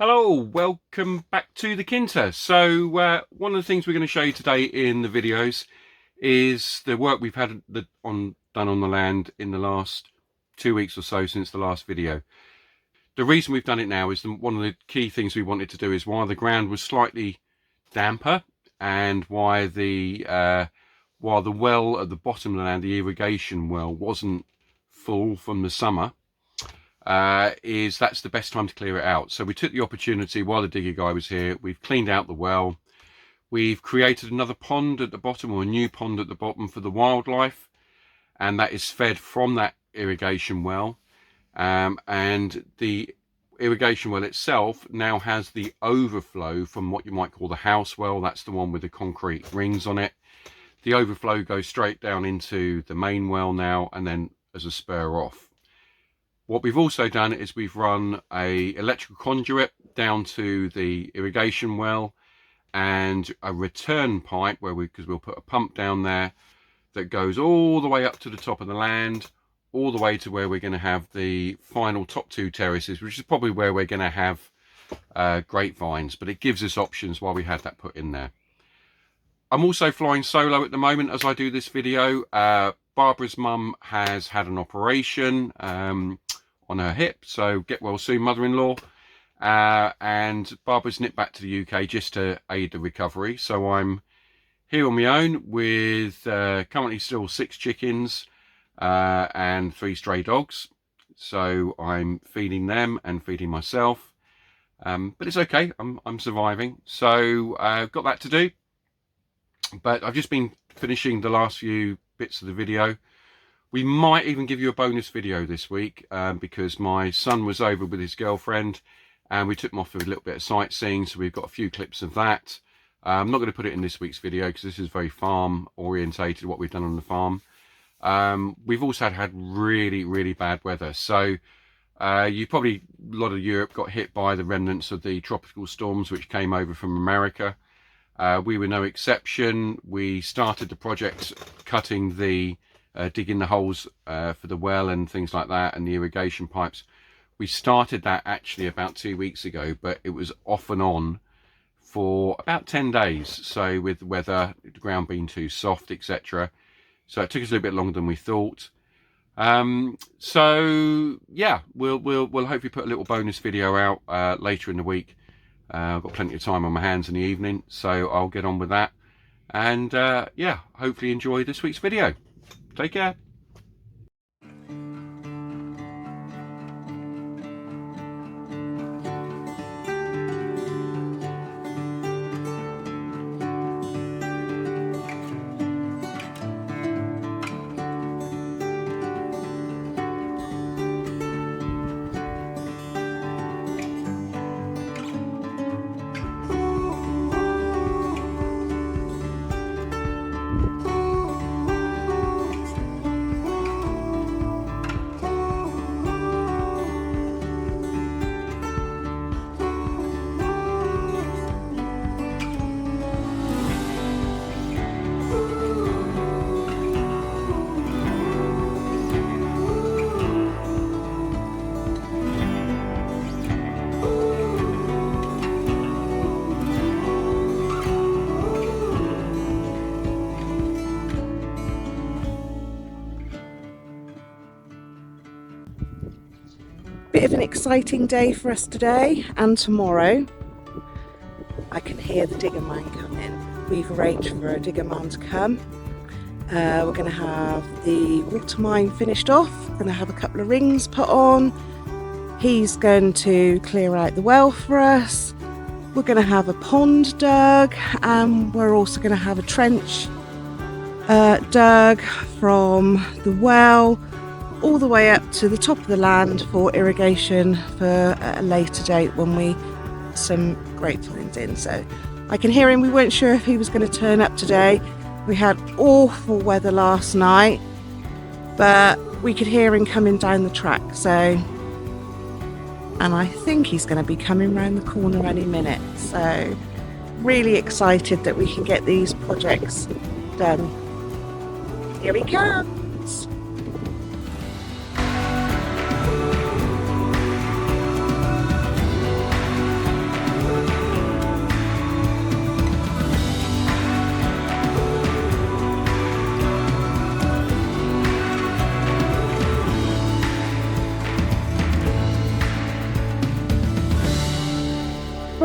Hello, welcome back to the Kinter. So one of the things we're going to show you today in the videos is the work we've had done on the land in the last 2 weeks or so since the last video. The reason we've done it now is one of the key things we wanted to do is while the ground was slightly damper and while the well at the bottom of the land, the irrigation well, wasn't full from the summer, that's the best time to clear it out. So we took the opportunity while the digger guy was here. We've cleaned out the well. We've created another pond at the bottom, or a new pond at the bottom for the wildlife, and that is fed from that irrigation well. And the irrigation well itself now has the overflow from what you might call the house well. That's the one with the concrete rings on it. The overflow goes straight down into the main well now, and then as a spur off. What we've also done is we've run a electrical conduit down to the irrigation well and a return pipe because we'll put a pump down there that goes all the way up to the top of the land, all the way to where we're going to have the final top 2 terraces, which is probably where we're going to have grapevines, but it gives us options while we had that put in there. I'm also flying solo at the moment as I do this video. Barbara's mum has had an operation on her hip, so get well soon, mother-in-law. And Barbara's nipped back to the UK just to aid the recovery. So I'm here on my own with currently still 6 chickens and 3 stray dogs. So I'm feeding them and feeding myself. But it's okay, I'm surviving. So I've got that to do. But I've just been finishing the last few bits of the video. We might even give you a bonus video this week because my son was over with his girlfriend and we took him off for a little bit of sightseeing, so we've got a few clips of that. I'm not going to put it in this week's video because this is very farm orientated, what we've done on the farm. We've also had really bad weather, so a lot of Europe got hit by the remnants of the tropical storms which came over from America. We were no exception. We started the project cutting digging the holes for the well and things like that, and the irrigation pipes. We started that actually about 2 weeks ago, but it was off and on for about 10 days. So with the weather, the ground being too soft, etc. So it took us a little bit longer than we thought. So yeah, we'll hopefully put a little bonus video out later in the week. I've got plenty of time on my hands in the evening, so I'll get on with that. And yeah, hopefully enjoy this week's video. Take care. Bit of an exciting day for us today and tomorrow. I can hear the digger man coming. We've arranged for a digger man to come. We're going to have the water mine finished off, going to have a couple of rings put on. He's going to clear out the well for us. We're going to have a pond dug, and we're also going to have a trench dug from the well all the way up to the top of the land for irrigation for a later date when we some grapevines in. So I can hear him. We weren't sure if he was going to turn up today. We had awful weather last night, but we could hear him coming down the track. So, and I think he's going to be coming round the corner any minute. So really excited that we can get these projects done. Here he comes.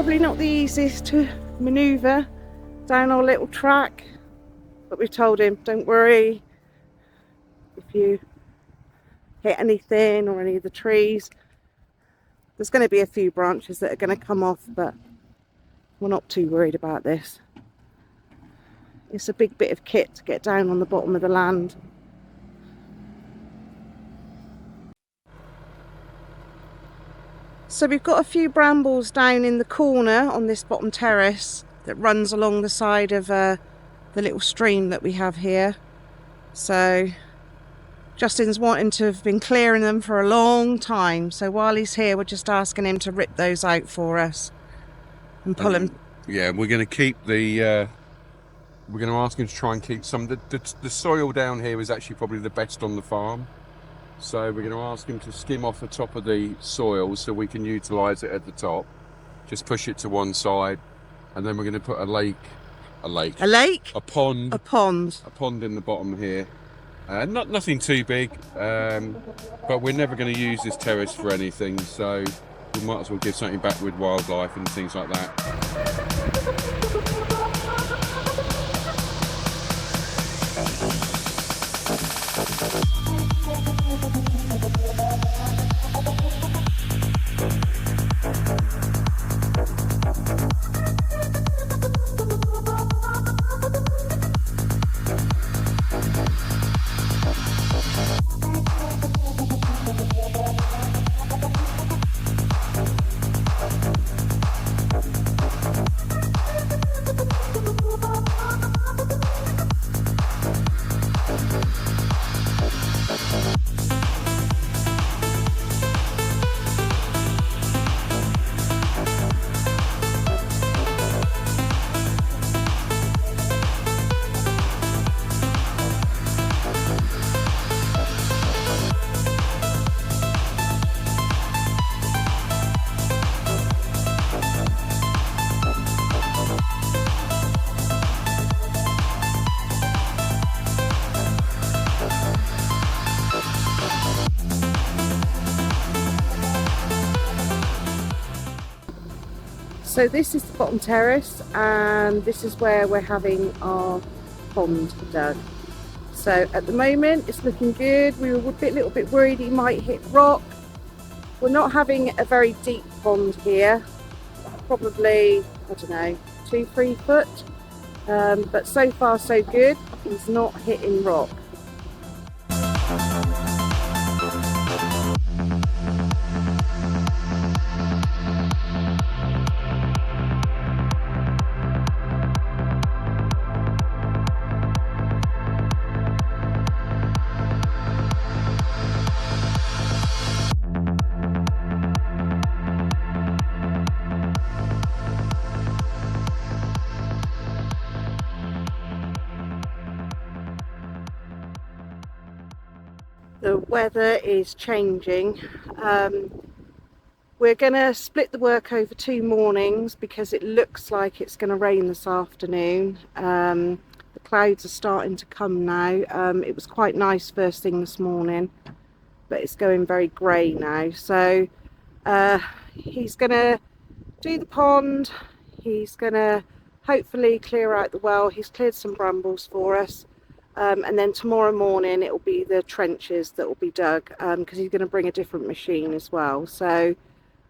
probably not the easiest to manoeuvre down our little track, but we told him, don't worry, if you hit anything or any of the trees, there's going to be a few branches that are going to come off, but we're not too worried about this. It's a big bit of kit to get down on the bottom of the land. So we've got a few brambles down in the corner on this bottom terrace that runs along the side of the little stream that we have here. So Justin's wanting to have been clearing them for a long time, so while he's here we're just asking him to rip those out for us and pull them. Yeah, we're going to keep the we're going to ask him to try and keep some. The soil down here is actually probably the best on the farm, so we're going to ask him to skim off the top of the soil so we can utilise it at the top. Just push it to one side, and then we're going to put a pond in the bottom here. Nothing too big, but we're never going to use this terrace for anything, so we might as well give something back with wildlife and things like that. So this is the bottom terrace, and this is where we're having our pond dug. So at the moment it's looking good. We were a little bit worried he might hit rock. We're not having a very deep pond here, probably, I don't know, 2-3 foot, but so far so good. He's not hitting rock. The weather is changing. We're going to split the work over 2 mornings because it looks like it's going to rain this afternoon. The clouds are starting to come now. It was quite nice first thing this morning, but it's going very grey now. So he's going to do the pond. He's going to hopefully clear out the well. He's cleared some brambles for us. And then tomorrow morning it will be the trenches that will be dug, because he's going to bring a different machine as well. So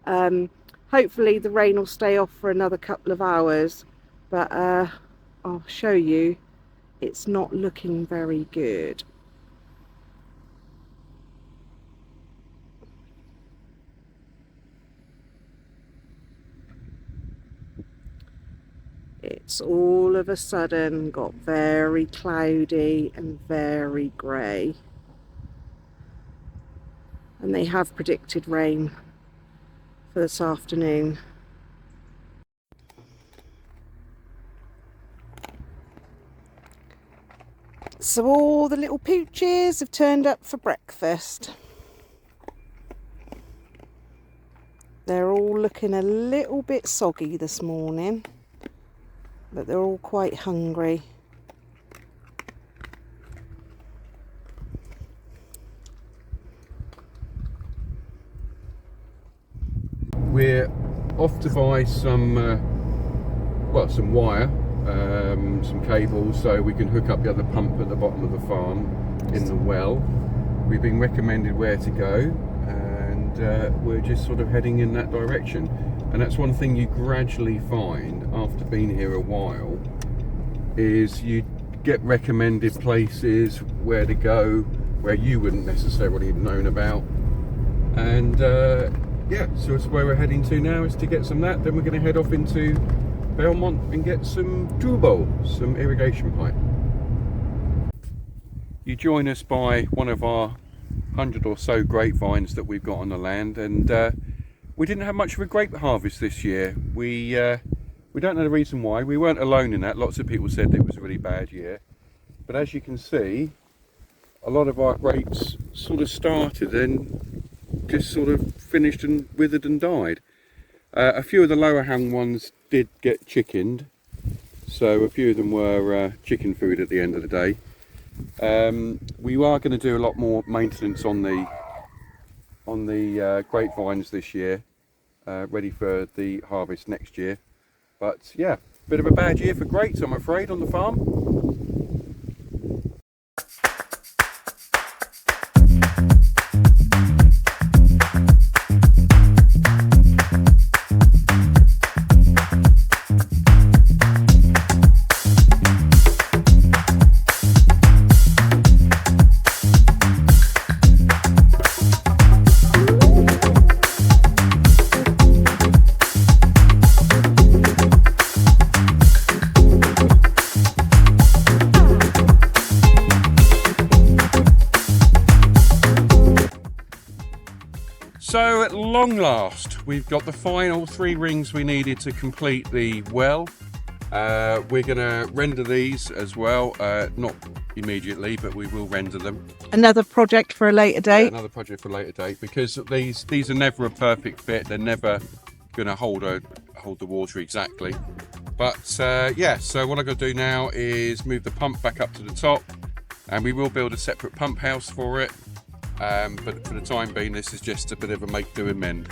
hopefully the rain will stay off for another couple of hours, but I'll show you, it's not looking very good. It's all of a sudden got very cloudy and very grey, and they have predicted rain for this afternoon. So all the little pooches have turned up for breakfast. They're all looking a little bit soggy this morning, but they're all quite hungry. We're off to buy some some wire, some cables, so we can hook up the other pump at the bottom of the farm in the well. We've been recommended where to go, and we're just sort of heading in that direction. And that's one thing you gradually find after being here a while, is you get recommended places where to go where you wouldn't necessarily have known about. And yeah, so it's where we're heading to now, is to get some that. Then we're going to head off into Belmont and get some tubo, some irrigation pipe. You join us by one of our 100 or so grapevines that we've got on the land, and we didn't have much of a grape harvest this year. We don't know the reason why. We weren't alone in that. Lots of people said it was a really bad year, but as you can see, a lot of our grapes sort of started and just sort of finished and withered and died. A few of the lower hang ones did get chickened, so a few of them were chicken food at the end of the day. We are going to do a lot more maintenance on the grapevines this year, ready for the harvest next year. But yeah, bit of a bad year for grapes, I'm afraid, on the farm. So at long last, we've got the final 3 rings we needed to complete the well. We're going to render these as well, not immediately, but we will render them. Another project for a later date. Yeah, another project for a later date, because these are never a perfect fit. They're never going to hold the water exactly. But yeah, so what I'm going to do now is move the pump back up to the top, and we will build a separate pump house for it. But for the time being, this is just a bit of a make do and mend.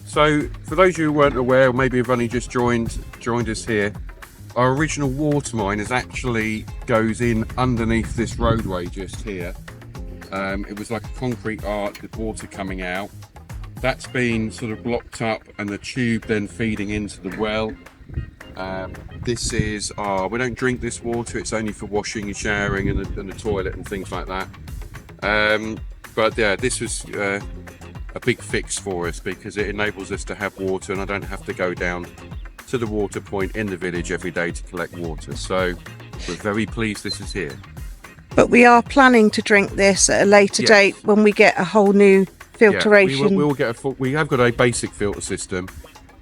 So for those of you who weren't aware, or maybe have only just joined us here, our original water mine actually goes in underneath this roadway just here. It was like a concrete arch with water coming out. That's been sort of blocked up, and the tube then feeding into the well. This is we don't drink this water, it's only for washing and showering and the toilet and things like that. But yeah, this was a big fix for us, because it enables us to have water, and I don't have to go down to the water point in the village every day to collect water. So we're very pleased this is here. But we are planning to drink this at a later date when we get a whole new filtration. Yeah, we will get we have got a basic filter system,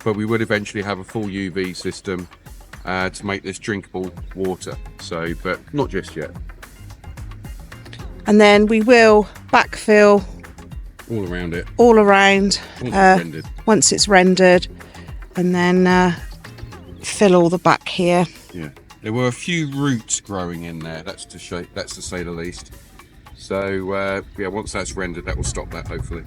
but we would eventually have a full UV system to make this drinkable water. So, but not just yet. And then we will backfill all around it. All around rendered. Once it's rendered, and then fill all the back here. Yeah, there were a few roots growing in there. That's to say the least. So yeah, once that's rendered, that will stop that hopefully.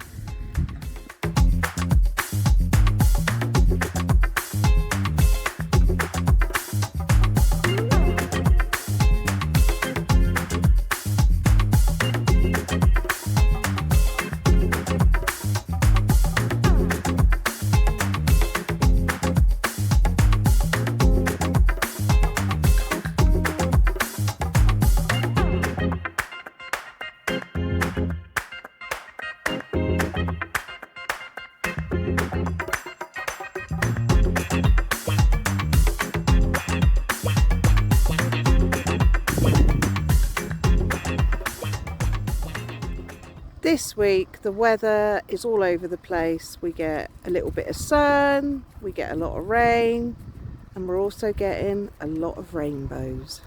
This week the weather is all over the place. We get a little bit of sun, we get a lot of rain, and we're also getting a lot of rainbows.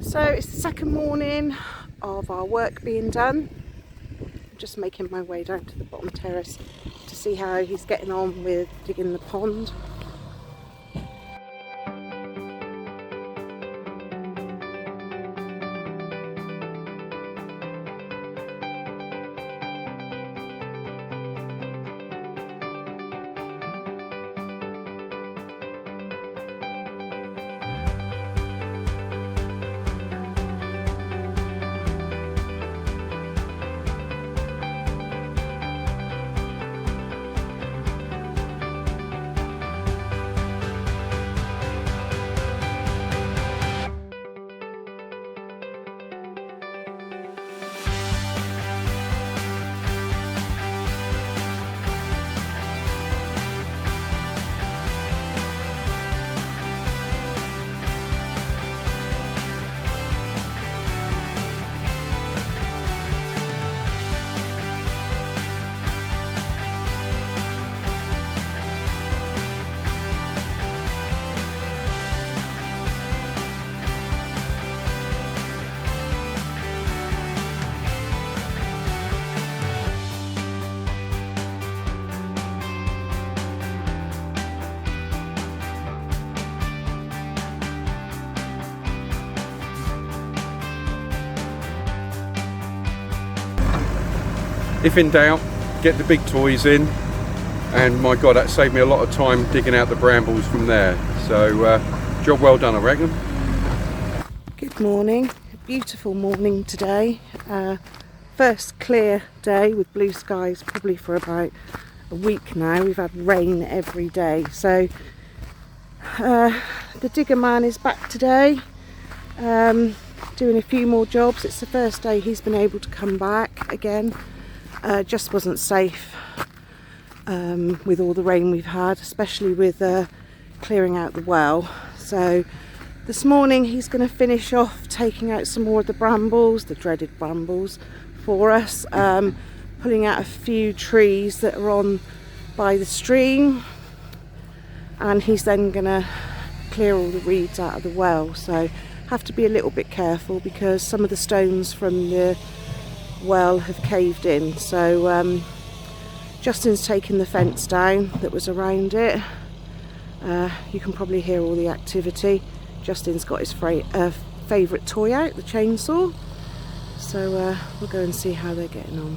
So it's the second morning of our work being done. I'm just making my way down to the bottom terrace to see how he's getting on with digging the pond. if in doubt, get the big toys in, and my god, that saved me a lot of time digging out the brambles from there. So job well done, I reckon. Good morning, a beautiful morning today. First clear day with blue skies probably for about a week now. We've had rain every day, so the digger man is back today, doing a few more jobs. It's the first day he's been able to come back again. Just wasn't safe with all the rain we've had, especially with clearing out the well. So this morning he's going to finish off taking out some more of the brambles, the dreaded brambles, for us, pulling out a few trees that are on by the stream, and he's then going to clear all the reeds out of the well. So have to be a little bit careful because some of the stones from the well have caved in. So Justin's taken the fence down that was around it. You can probably hear all the activity. Justin's got his favourite toy out, the chainsaw. So we'll go and see how they're getting on.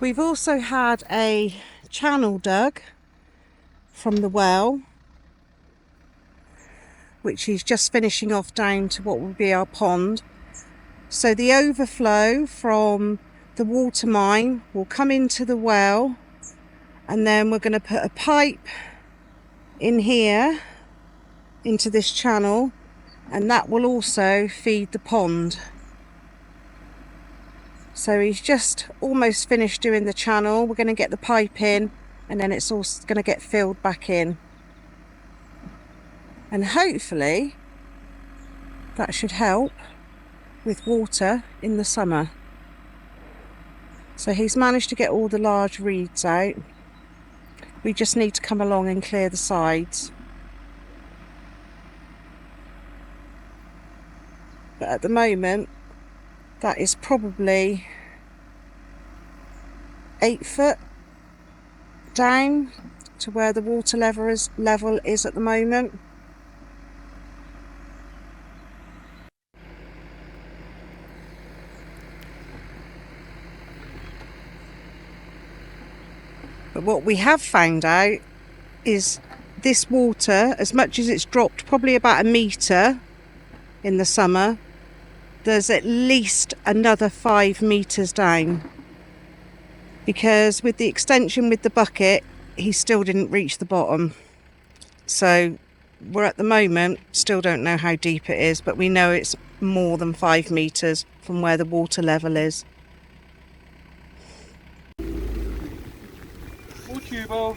We've also had a channel dug from the well, which he's just finishing off down to what will be our pond. So the overflow from the water mine will come into the well, and then we're going to put a pipe in here into this channel, and that will also feed the pond. So he's just almost finished doing the channel. We're going to get the pipe in and then it's all going to get filled back in. And hopefully that should help with water in the summer. So he's managed to get all the large reeds out. We just need to come along and clear the sides. But at the moment, that is probably 8 foot down to where the water level is at the moment. But what we have found out is this water, as much as it's dropped probably about 1 metre in the summer, there's at least another 5 metres down. Because with the extension with the bucket, he still didn't reach the bottom. So we're at the moment, still don't know how deep it is, but we know it's more than 5 metres from where the water level is. Cue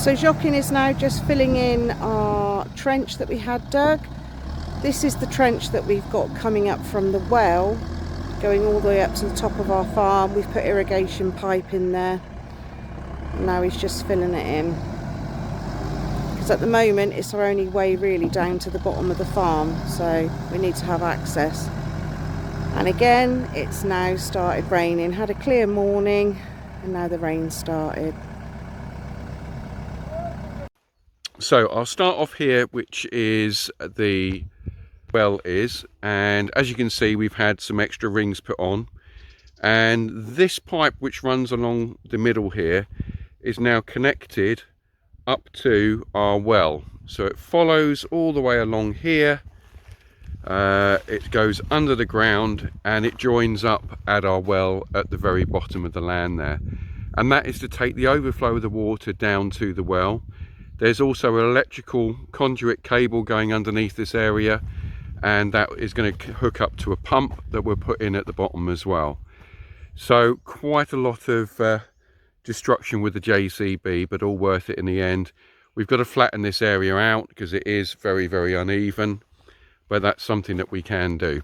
So Joaquin is now just filling in our trench that we had dug. This is the trench that we've got coming up from the well, going all the way up to the top of our farm. We've put irrigation pipe in there. And now he's just filling it in. Because at the moment it's our only way really down to the bottom of the farm, so we need to have access. And again, it's now started raining. Had a clear morning and now the rain started. So I'll start off here, which is the well is, and as you can see we've had some extra rings put on, and this pipe which runs along the middle here is now connected up to our well. So it follows all the way along here, it goes under the ground and it joins up at our well at the very bottom of the land there, and that is to take the overflow of the water down to the well. There's also an electrical conduit cable going underneath this area, and that is going to hook up to a pump that we'll put in at the bottom as well. So quite a lot of destruction with the JCB, but all worth it in the end. We've got to flatten this area out because it is very, very uneven, but that's something that we can do.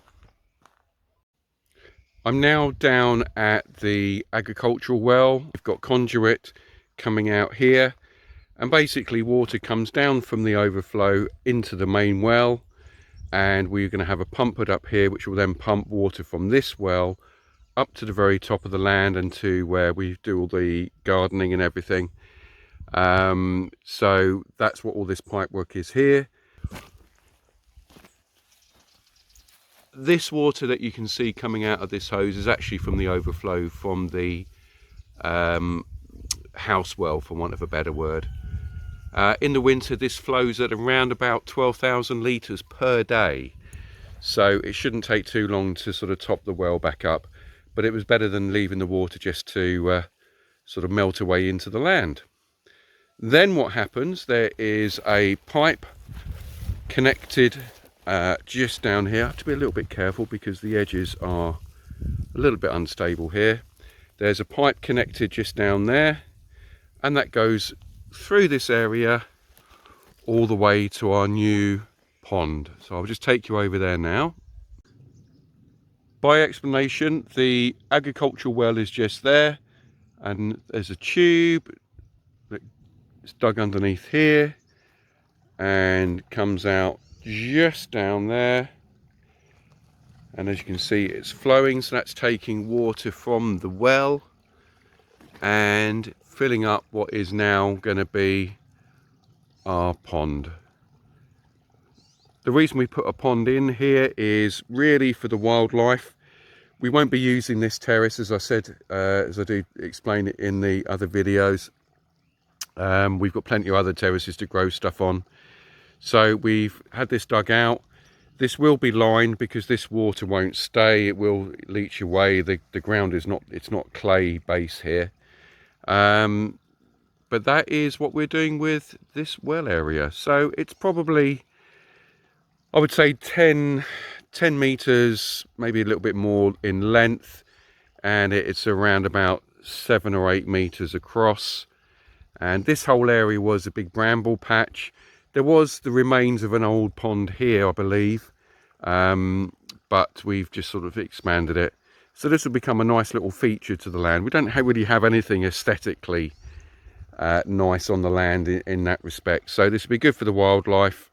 I'm now down at the agricultural well. We've got conduit coming out here, and basically water comes down from the overflow into the main well, and we're going to have a pump put up here which will then pump water from this well up to the very top of the land and to where we do all the gardening and everything. So that's what all this pipe work is here. This water that you can see coming out of this hose is actually from the overflow from the house well, for want of a better word. In the winter this flows at around about 12,000 litres per day, so it shouldn't take too long to sort of top the well back up, but it was better than leaving the water just to sort of melt away into the land. Then what happens, there is a pipe connected just down here. I have to be a little bit careful because the edges are a little bit unstable here. There's a pipe connected just down there, and that goes through this area all the way to our new pond. So I'll just take you over there now. By explanation, the agricultural well is just there, and there's a tube that's dug underneath here and comes out just down there, and as you can see it's flowing, so that's taking water from the well and filling up what is now going to be our pond. The reason we put a pond in here is really for the wildlife. We won't be using this terrace, as I said, as I do explain it in the other videos. We've got plenty of other terraces to grow stuff on. So we've had this dug out. This will be lined because this water won't stay. It will leach away. The ground is not, it's not clay base here. But that is what we're doing with this well area. So it's probably, I would say 10 meters, maybe a little bit more in length, and it's around about 7 or 8 meters across. And this whole area was a big bramble patch. There was the remains of an old pond here, I believe, but we've just sort of expanded it. So this will become a nice little feature to the land. We don't really have anything aesthetically nice on the land in that respect. So this will be good for the wildlife,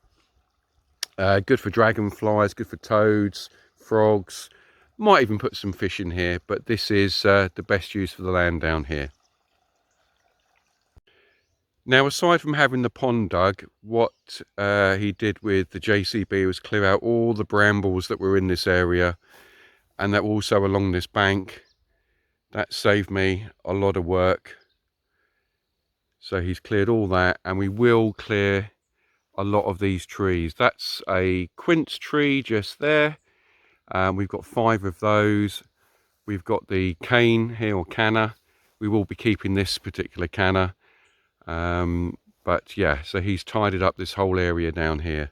good for dragonflies, good for toads, frogs. Might even put some fish in here, but this is the best use for the land down here. Now, aside from having the pond dug, what he did with the JCB was clear out all the brambles that were in this area, and that also along this bank. That saved me a lot of work. So he's cleared all that, and we will clear a lot of these trees. That's a quince tree just there. We've got 5 of those. We've got the cane here, or canna. We will be keeping this particular canna. But yeah, so he's tidied up this whole area down here.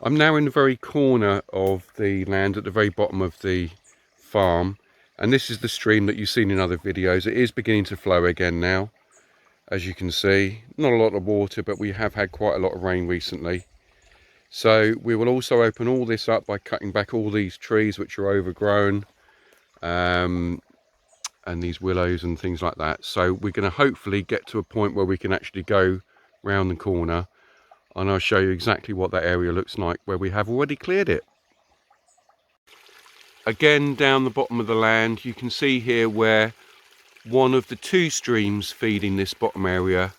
I'm now in the very corner of the land at the very bottom of the farm, and this is the stream that you've seen in other videos. It is beginning to flow again now, as you can see. Not a lot of water, but we have had quite a lot of rain recently. So we will also open all this up by cutting back all these trees which are overgrown, and these willows and things like that. So we're going to hopefully get to a point where we can actually go round the corner, and I'll show you exactly what that area looks like where we have already cleared it. Again, down the bottom of the land, you can see here where one of the 2 streams feeding this bottom area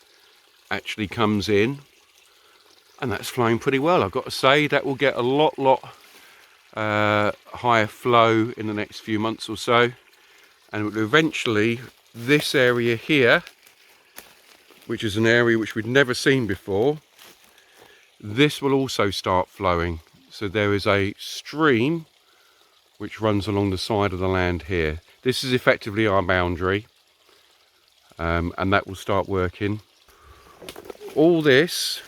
actually comes in, and that's flowing pretty well. I've got to say that will get a lot higher flow in the next few months or so. And eventually this area here, which is an area which we'd never seen before, this will also start flowing. So there is a stream which runs along the side of the land here. This is effectively our boundary, and that will start working. All this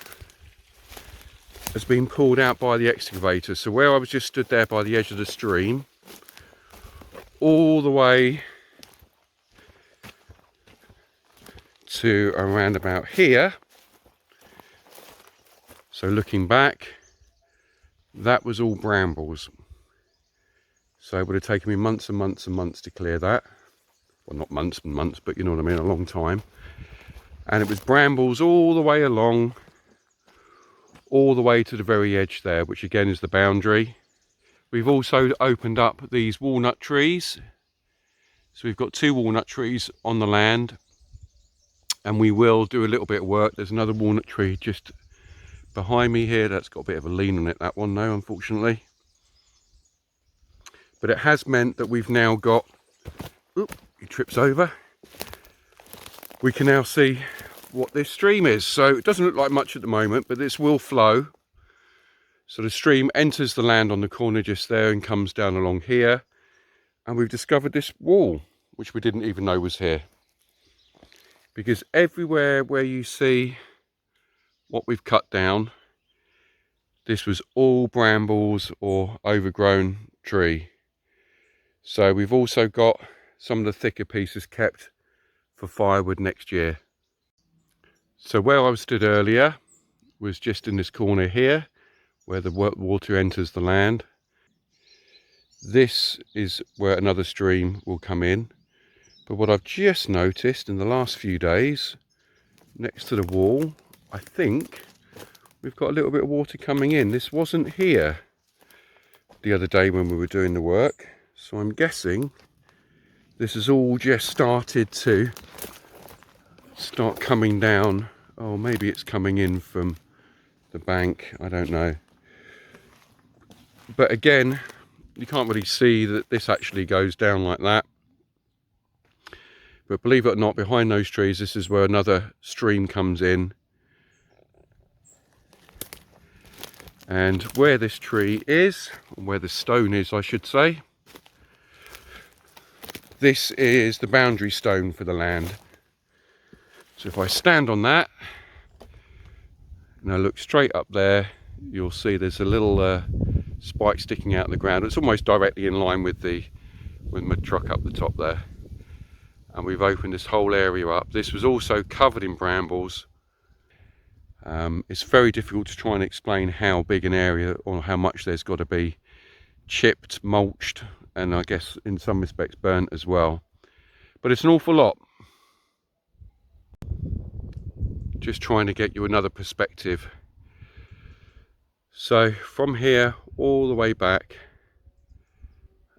has been pulled out by the excavator. So where I was just stood there by the edge of the stream, all the way to around about here. So looking back, that was all brambles. So it would have taken me months and months and months to clear that. Well, not months and months, but you know what I mean, a long time. And it was brambles all the way along, all the way to the very edge there, which again is the boundary. We've also opened up these walnut trees. So we've got 2 walnut trees on the land, and we will do a little bit of work. There's another walnut tree just behind me here. That's got a bit of a lean on it, that one though, unfortunately. But it has meant that we've now got, oop, he trips over. We can now see what this stream is. So it doesn't look like much at the moment, but this will flow. So the stream enters the land on the corner just there and comes down along here. And we've discovered this wall, which we didn't even know was here. Because everywhere where you see what we've cut down, this was all brambles or overgrown tree. So we've also got some of the thicker pieces kept for firewood next year. So where I stood earlier was just in this corner here, where the water enters the land. This is where another stream will come in. But what I've just noticed in the last few days, next to the wall, I think we've got a little bit of water coming in. This wasn't here the other day when we were doing the work, so I'm guessing this has all just started to start coming down. Oh, maybe it's coming in from the bank, I don't know. But again, you can't really see that this actually goes down like that. But believe it or not, behind those trees, this is where another stream comes in. And where this tree is, where the stone is I should say, this is the boundary stone for the land. So if I stand on that and I look straight up there, you'll see there's a little spike sticking out of the ground. It's almost directly in line with my truck up the top there. And we've opened this whole area up. This was also covered in brambles. It's very difficult to try and explain how big an area or how much there's got to be chipped, mulched, and I guess in some respects burnt as well. But it's an awful lot. Just trying to get you another perspective. So from here all the way back,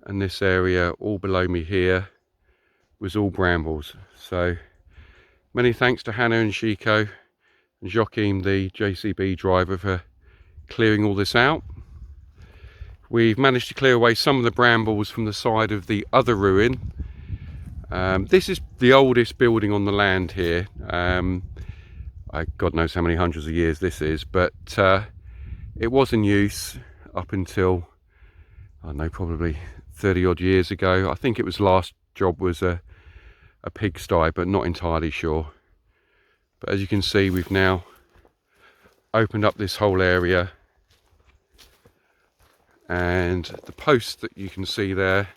and this area all below me here was all brambles. So many thanks to Hannah and Chico and Joachim, the JCB driver, for clearing all this out. We've managed to clear away some of the brambles from the side of the other ruin. This is the oldest building on the land here. God knows how many hundreds of years this is, but it was in use up until, I don't know, probably 30 odd years ago. I think it was last job was a pigsty, but not entirely sure. But as you can see, we've now opened up this whole area, and the post that you can see there,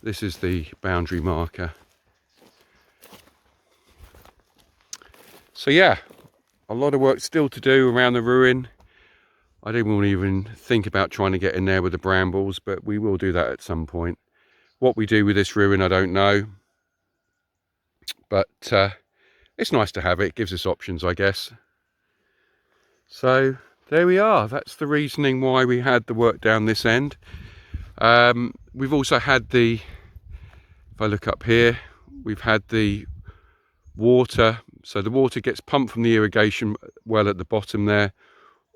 this is the boundary marker. So yeah, a lot of work still to do around the ruin. I didn't even think about trying to get in there with the brambles, but we will do that at some point. What we do with this ruin, I don't know. But it's nice to have it. It gives us options, I guess. So there we are. That's the reasoning why we had the work down this end. We've also had the, if I look up here, we've had the water. So the water gets pumped from the irrigation well at the bottom there,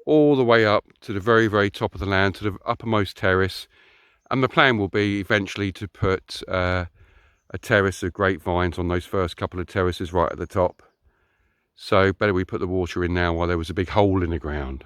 all the way up to the very, very top of the land, to the uppermost terrace. And the plan will be eventually to put a terrace of grapevines on those first couple of terraces right at the top. So better we put the water in now while there was a big hole in the ground.